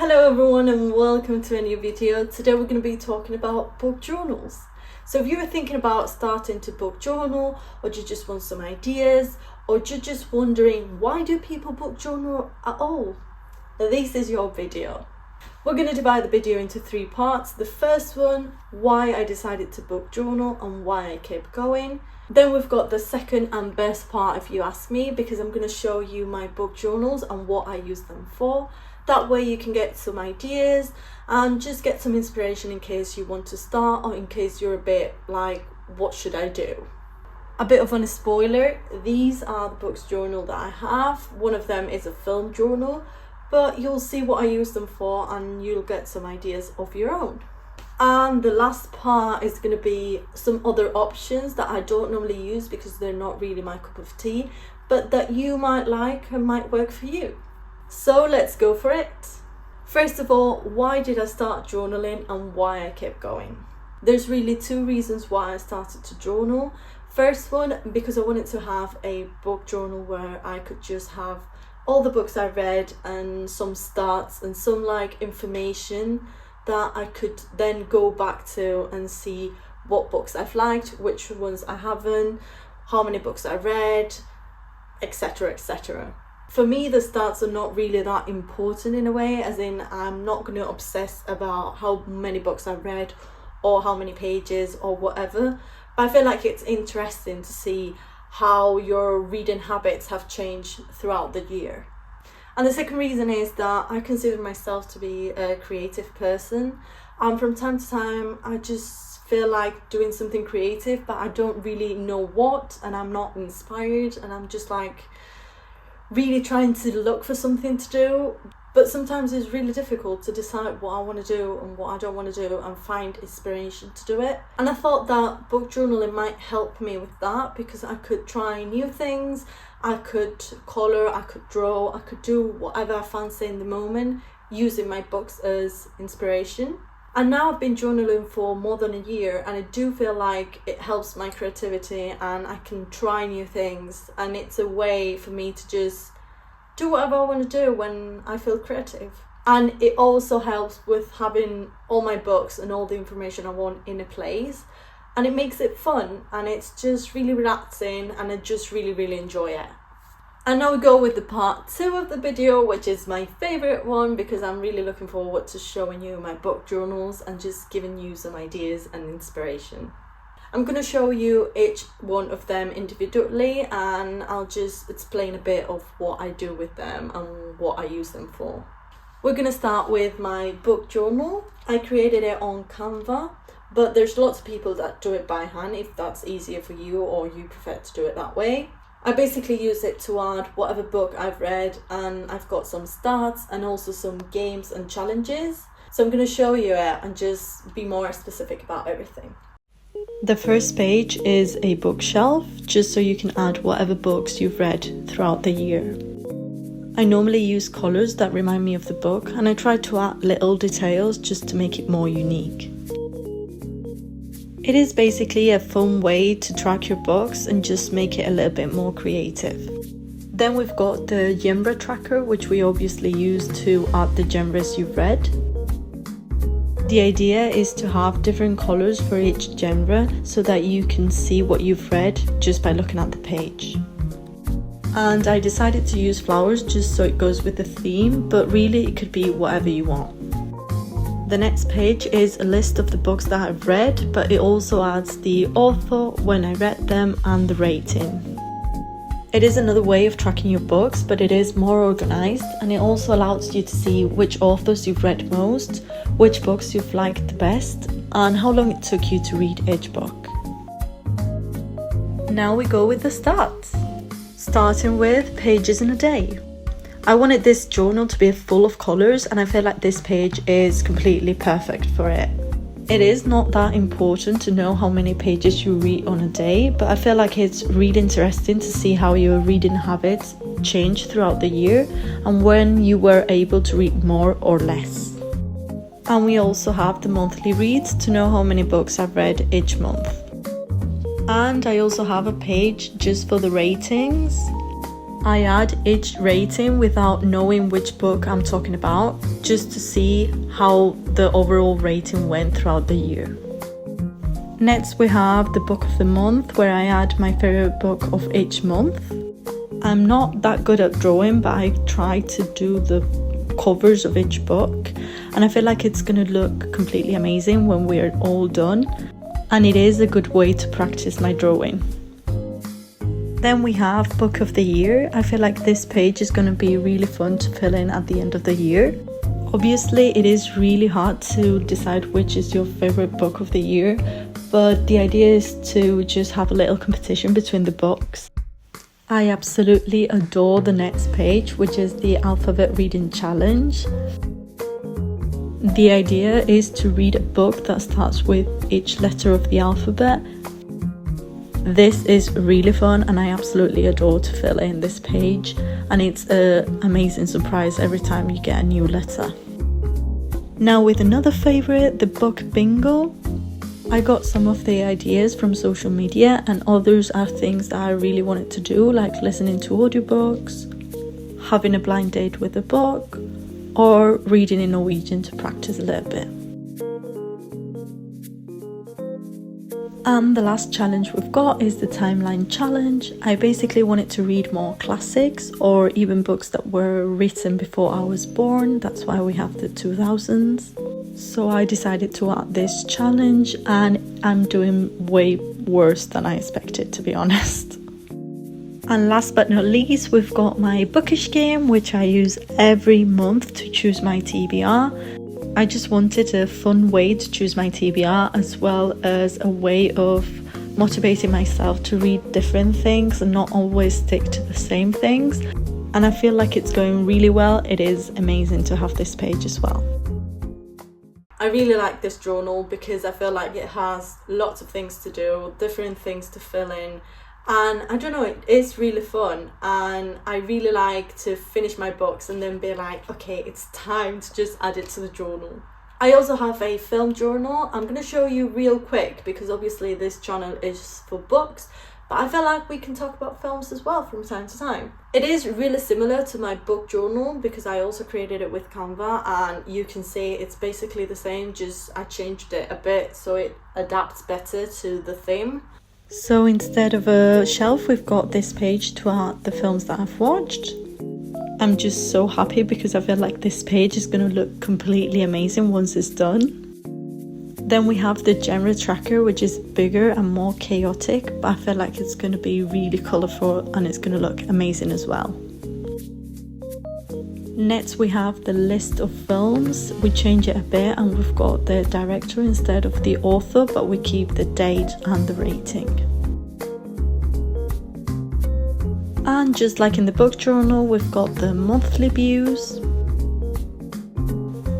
Hello everyone and welcome to a new video. Today we're going to be talking about book journals. So if you were thinking about starting to book journal, or you just want some ideas, or you're just wondering why do people book journal at all, this is your video. We're going to divide the video into three parts. The first one, why I decided to book journal and why I kept going. Then we've got the second and best part if you ask me, because I'm going to show you my book journals and what I use them for. That way you can get some ideas and just get some inspiration in case you want to start, or in case you're a bit like, what should I do? A bit of a spoiler, these are the books journal that I have. One of them is a film journal, but you'll see what I use them for and you'll get some ideas of your own. And the last part is going to be some other options that I don't normally use because they're not really my cup of tea, but that you might like and might work for you. So let's go for it. First of all, why did I start journaling and why I kept going? There's really two reasons why I started to journal. First one, because I wanted to have a book journal where I could just have all the books I read and some stats and some information that I could then go back to and see what books I've liked, which ones I haven't, how many books I read, etc, etc. For me, the stats are not really that important in a way, as in I'm not going to obsess about how many books I've read or how many pages or whatever. But I feel like it's interesting to see how your reading habits have changed throughout the year. And the second reason is that I consider myself to be a creative person. And from time to time, I just feel like doing something creative, but I don't really know what, and I'm not inspired, and I'm just really trying to look for something to do, but sometimes it's really difficult to decide what I want to do and what I don't want to do and find inspiration to do it. And I thought that book journaling might help me with that, because I could try new things, I could colour, I could draw, I could do whatever I fancy in the moment using my books as inspiration. And now I've been journaling for more than a year, and I do feel like it helps my creativity and I can try new things, and it's a way for me to just do whatever I want to do when I feel creative. And it also helps with having all my books and all the information I want in a place, and it makes it fun and it's just really relaxing, and I just really enjoy it. And now we go with the part 2 of the video, which is my favourite one, because I'm really looking forward to showing you my book journals and just giving you some ideas and inspiration. I'm going to show you each one of them individually, and I'll just explain a bit of what I do with them and what I use them for. We're going to start with my book journal. I created it on Canva, but there's lots of people that do it by hand if that's easier for you or you prefer to do it that way. I basically use it to add whatever book I've read, and I've got some stats and also some games and challenges. So I'm going to show you it and just be more specific about everything. The first page is a bookshelf, just so you can add whatever books you've read throughout the year. I normally use colours that remind me of the book, and I try to add little details just to make it more unique. It is basically a fun way to track your books and just make it a little bit more creative. Then we've got the genre tracker, which we obviously use to add the genres you've read. The idea is to have different colours for each genre so that you can see what you've read just by looking at the page. And I decided to use flowers just so it goes with the theme, but really it could be whatever you want. The next page is a list of the books that I've read, but it also adds the author, when I read them, and the rating. It is another way of tracking your books, but it is more organised, and it also allows you to see which authors you've read most, which books you've liked the best, and how long it took you to read each book. Now we go with the stats, starting with pages in a day. I wanted this journal to be full of colours, and I feel like this page is completely perfect for it. It is not that important to know how many pages you read on a day, but I feel like it's really interesting to see how your reading habits change throughout the year and when you were able to read more or less. And we also have the monthly reads to know how many books I've read each month. And I also have a page just for the ratings. I add each rating without knowing which book I'm talking about, just to see how the overall rating went throughout the year. Next we have the book of the month, where I add my favorite book of each month. I'm not that good at drawing, but I try to do the covers of each book, and I feel like it's going to look completely amazing when we're all done, and it is a good way to practice my drawing. Then we have book of the year. I feel like this page is going to be really fun to fill in at the end of the year. Obviously it is really hard to decide which is your favorite book of the year, but the idea is to just have a little competition between the books. I absolutely adore the next page, which is the alphabet reading challenge. The idea is to read a book that starts with each letter of the alphabet. This is really fun and I absolutely adore to fill in this page, and it's an amazing surprise every time you get a new letter. Now with another favourite, the book bingo. I got some of the ideas from social media, and others are things that I really wanted to do, like listening to audiobooks, having a blind date with a book, or reading in Norwegian to practice a little bit. And the last challenge we've got is the timeline challenge. I basically wanted to read more classics or even books that were written before I was born. That's why we have the 2000s. So I decided to add this challenge, and I'm doing way worse than I expected, to be honest. And last but not least, we've got my bookish game, which I use every month to choose my TBR. I just wanted a fun way to choose my TBR, as well as a way of motivating myself to read different things and not always stick to the same things. And I feel like it's going really well. It is amazing to have this page as well. I really like this journal because I feel like it has lots of things to do, different things to fill in, and I don't know, it is really fun, and I really like to finish my books and then be like, okay, it's time to just add it to the journal. I also have a film journal. I'm going to show you real quick because obviously this channel is for books, but I feel like we can talk about films as well from time to time. It is really similar to my book journal because I also created it with Canva, and you can see it's basically the same, just I changed it a bit so it adapts better to the theme. So instead of a shelf, we've got this page to add the films that I've watched. I'm just so happy because I feel like this page is going to look completely amazing once it's done. Then we have the genre tracker, which is bigger and more chaotic, but I feel like it's going to be really colourful and it's going to look amazing as well. Next we have the list of films. We change it a bit and we've got the director instead of the author, but we keep the date and the rating. And just like in the book journal, we've got the monthly views,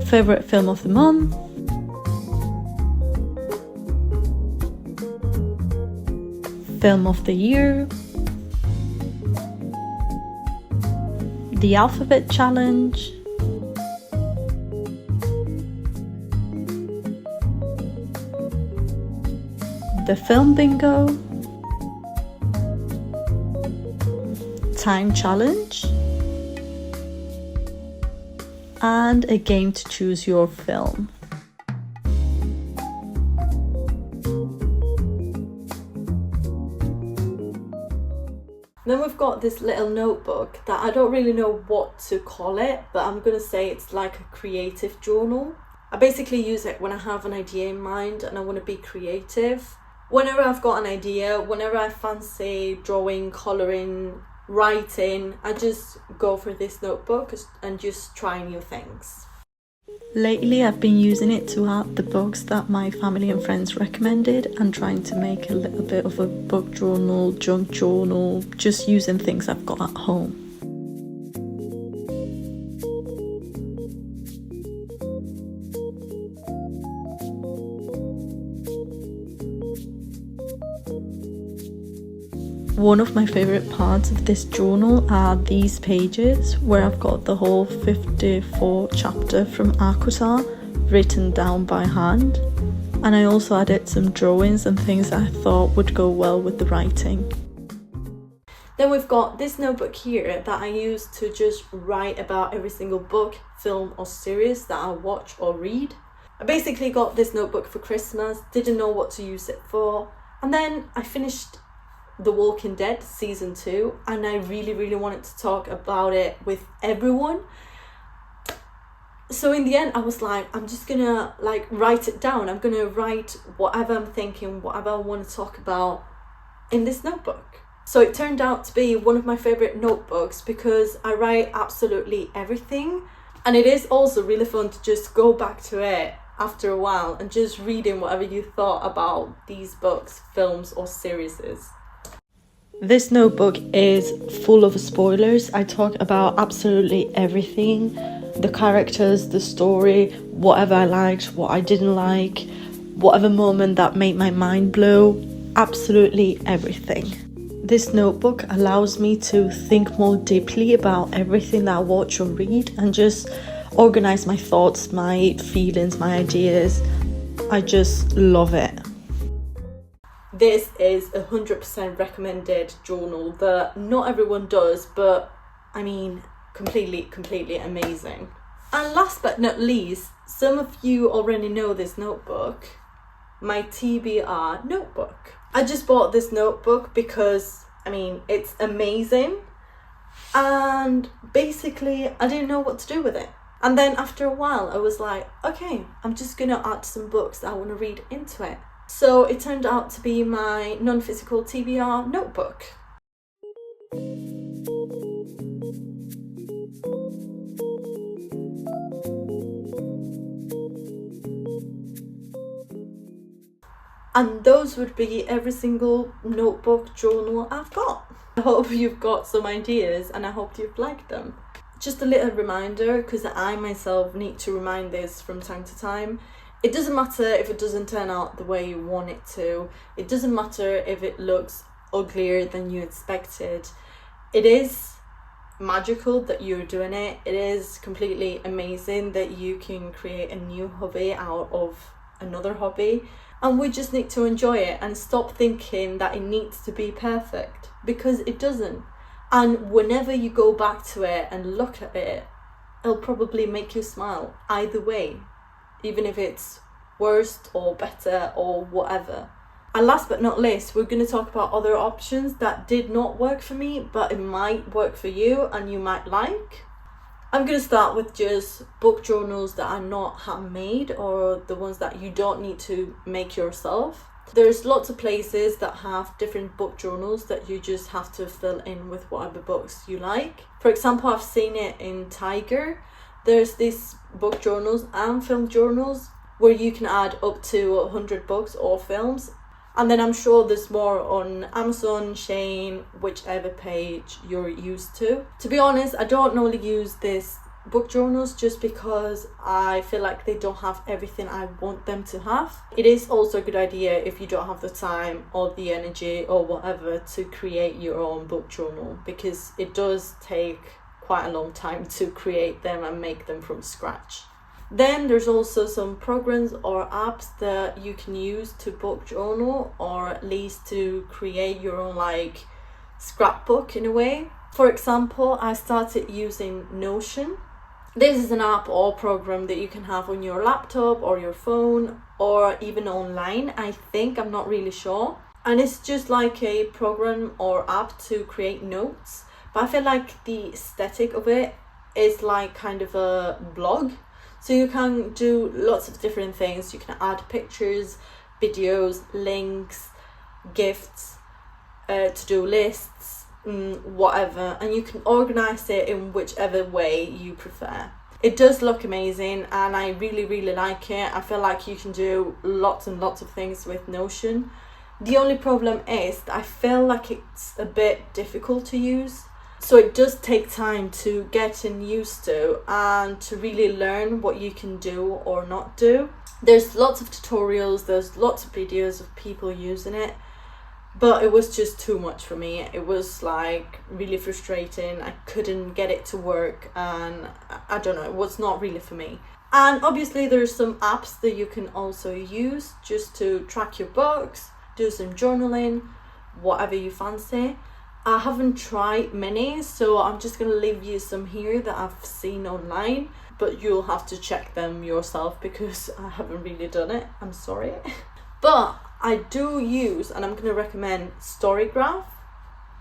favourite film of the month, film of the year, the alphabet challenge, the film bingo, time challenge, and a game to choose your film. Then we've got this little notebook that I don't really know what to call it, but I'm going to say it's like a creative journal. I basically use it when I have an idea in mind and I want to be creative. Whenever I've got an idea, whenever I fancy drawing, colouring, writing, I just go for this notebook and just try new things. Lately I've been using it to add the books that my family and friends recommended and trying to make a little bit of a book journal, junk journal, just using things I've got at home. One of my favourite parts of this journal are these pages where I've got the whole 54 chapter from Othe written down by hand, and I also added some drawings and things that I thought would go well with the writing. Then we've got this notebook here that I use to just write about every single book, film or series that I watch or read. I basically got this notebook for Christmas, didn't know what to use it for, and then I finished The Walking Dead season 2 and I really wanted to talk about it with everyone. So in the end I was like, I'm just gonna write it down. I'm gonna write whatever I'm thinking, whatever I want to talk about in this notebook. So it turned out to be one of my favorite notebooks because I write absolutely everything, and it is also really fun to just go back to it after a while and just reading whatever you thought about these books, films or series. This notebook is full of spoilers. I talk about absolutely everything, the characters, the story, whatever I liked, what I didn't like, whatever moment that made my mind blow, absolutely everything. This notebook allows me to think more deeply about everything that I watch or read and just organize my thoughts, my feelings, my ideas. I just love it. This is 100% recommended journal that not everyone does, but I mean, completely amazing. And last but not least, some of you already know this notebook, my TBR notebook. I just bought this notebook because, I mean, it's amazing. And basically, I didn't know what to do with it. And then after a while, I was like, okay, I'm just gonna add some books that I want to read into it. So it turned out to be my non-physical TBR notebook. And those would be every single notebook journal I've got. I hope you've got some ideas and I hope you've liked them. Just a little reminder, because I myself need to remind this from time to time. It doesn't matter if it doesn't turn out the way you want it to. It doesn't matter if it looks uglier than you expected. It is magical that you're doing it. It is completely amazing that you can create a new hobby out of another hobby. And we just need to enjoy it and stop thinking that it needs to be perfect, because it doesn't. And whenever you go back to it and look at it, it'll probably make you smile either way, even if it's worst or better or whatever. And last but not least, we're going to talk about other options that did not work for me, but it might work for you and you might like. I'm going to start with just book journals that are not handmade, or the ones that you don't need to make yourself. There's lots of places that have different book journals that you just have to fill in with whatever books you like. For example, I've seen it in Tiger. There's these book journals and film journals where you can add up to 100 books or films. And then I'm sure there's more on Amazon, Shein, whichever page you're used to. To be honest, I don't normally use these book journals just because I feel like they don't have everything I want them to have. It is also a good idea if you don't have the time or the energy or whatever to create your own book journal, because it does take quite a long time to create them and make them from scratch. Then there's also some programs or apps that you can use to book journal, or at least to create your own scrapbook in a way. For example, I started using Notion. This is an app or program that you can have on your laptop or your phone, or even online, I think, I'm not really sure. And it's just like a program or app to create notes, but I feel like the aesthetic of it is like kind of a blog. So you can do lots of different things. You can add pictures, videos, links, gifts, to-do lists, whatever, and you can organize it in whichever way you prefer. It does look amazing and I really like it. I feel like you can do lots and lots of things with Notion. The only problem is that I feel like it's a bit difficult to use. So it does take time to get used to and to really learn what you can do or not do. There's lots of tutorials, there's lots of videos of people using it, but it was just too much for me. It was really frustrating. I couldn't get it to work and I don't know, it was not really for me. And obviously there's some apps that you can also use just to track your books, do some journaling, whatever you fancy. I haven't tried many, so I'm just going to leave you some here that I've seen online, but you'll have to check them yourself because I haven't really done it. I'm sorry. But I do use, and I'm going to recommend Storygraph.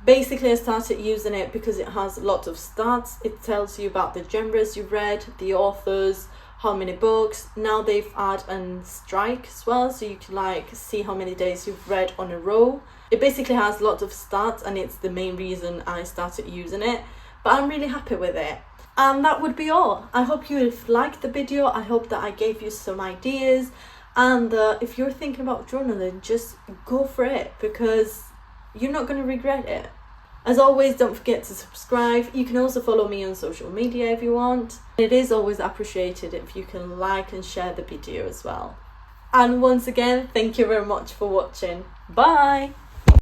Basically, I started using it because it has lots of stats. It tells you about the genres you've read, the authors, how many books. Now they've added a strike as well, so you can like see how many days you've read on a row. It basically has lots of stats, and it's the main reason I started using it, but I'm really happy with it. And that would be all. I hope you've liked the video. I hope that I gave you some ideas, and if you're thinking about journaling, just go for it because you're not going to regret it. As always, don't forget to subscribe. You can also follow me on social media if you want. It is always appreciated if you can like and share the video as well. And once again, thank you very much for watching. Bye!